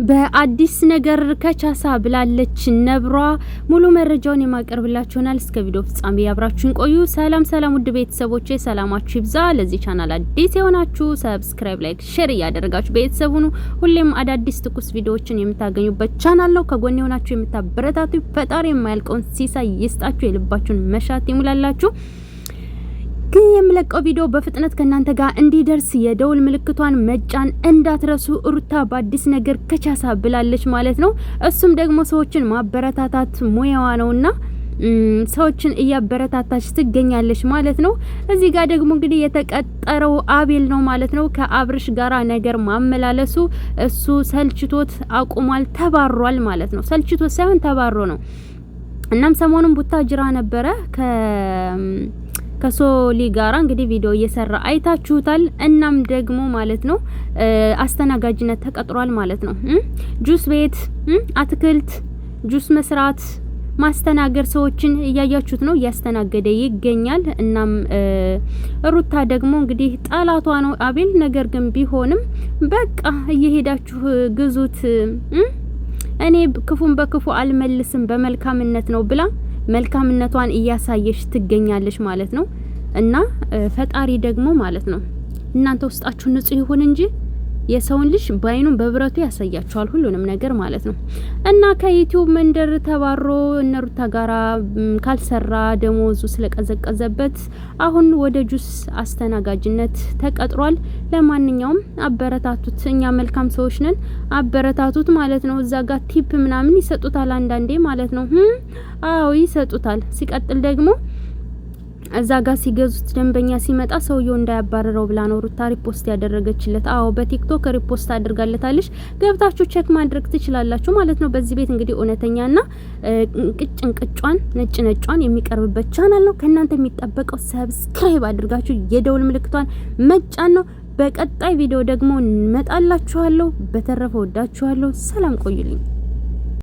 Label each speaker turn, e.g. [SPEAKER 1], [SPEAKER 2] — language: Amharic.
[SPEAKER 1] በአዲስ ነገር ከቻሳ ብላለች ነብሯ። ሙሉ መረጃውን የማቀርብላችሁናል። እስከ ቪዲዮ ፍጻሜ አብራችሁን ቆዩ። ሰላም ውድ ቤተሰቦቼ ሰላማችሁ ይብዛ። ለዚህ ቻናል አዲስ የሆናችሁ ሰብስክራይብ፣ ላይክ፣ ሼር እያደረጋችሁ ቤተሰብ ሁኑ። ሁሌም አዳዲስ ትኩስ ቪዲዮዎችን የምታገኙበት ቻናል ነው። ከጎን የሆናችሁ የምታበረታቱ ፈጣሪ የማያልቀውን ሲሳይ ይስጣችሁ፣ የልባችሁን መሻት ይሙላላችሁ። ግን የምለቀው ቪዲዮ በፍጥነት ከናንተ ጋር እንዲደርስ የደውል ምልክቷን መጫን እንዳትረሱ። ሩታ በአዲስ ነገር ከቻሳ ብላለች ማለት ነው። እሱም ደግሞ ሰዎችን ማበረታታት ሙያዋ ነውና ሰዎችን እያበረታታች ትገኛለች ማለት ነው። እዚህ ጋር ደግሞ እንግዲህ የተቀጠረው አቤል ነው ማለት ነው። ከአብርሽ ጋራ ነገር ማመላለሱ እሱ ሰልችቶት አቁሟል፣ ተባሯል ማለት ነው። ሰልችቶት ሳይሆን ተባሮ ነው። እናም ሰሞኑን ቡታጅራ ነበረ ከሶሊ ጋራ እንግዲህ ቪዲዮ እየሰራ አይታችሁታል። እናም ደግሞ ማለት ነው አስተናጋጅነት ተቀጥሯል ማለት ነው። ጁስ ቤት አትክልት ጁስ መስራት ማስተናገር ሰዎችን እያያችሁት ነው፣ እያስተናገደ ይገኛል። እናም ሩታ ደግሞ እንግዲህ ጠላቷ ነው አቤል። ነገር ግን ቢሆንም በቃ እየሄዳችሁ ግዙት፣ እኔ ክፉን በክፉ አልመልስም በመልካምነት ነው ብላ መልካምነቷን እያሳየች ትገኛለች ማለት ነው። እና ፈጣሪ ደግሞ ማለት ነው እናንተ ውስጣችሁ ንጹህ ይሁን እንጂ የሰውን ልጅ ባይኑን በብረቱ ያሳያችኋል ሁሉንም ነገር ማለት ነው። እና ከዩቲዩብ መንደር ተባሮ እነሩታ ጋራ ካልሰራ ደሞዙ ስለቀዘቀዘበት አሁን ወደ ጁስ አስተናጋጅነት ተቀጥሯል። ለማንኛውም አበረታቱት፣ እኛ መልካም ሰዎች ነን፣ አበረታቱት ማለት ነው። እዛ ጋር ቲፕ ምናምን ይሰጡታል አንዳንዴ ማለት ነው። አዎ ይሰጡታል። ሲቀጥል ደግሞ እዛ ጋር ሲገዙት ደንበኛ ሲመጣ ሰውየው እንዳያባረረው ብላ ነው ሩታ ሪፖስት ያደረገችለት። አዎ በቲክቶክ ሪፖስት አድርጋለታለች። ገብታችሁ ቼክ ማድረግ ትችላላችሁ ማለት ነው። በዚህ ቤት እንግዲህ እውነተኛና ቅጭን ነጭ ነጯን የሚቀርብበት ቻናል ነው። ከእናንተ የሚጠበቀው ሰብስክራይብ አድርጋችሁ የደውል ምልክቷን መጫን ነው። በቀጣይ ቪዲዮ ደግሞ እንመጣላችኋለሁ። በተረፈ ወዳችኋለሁ። ሰላም ቆዩልኝ።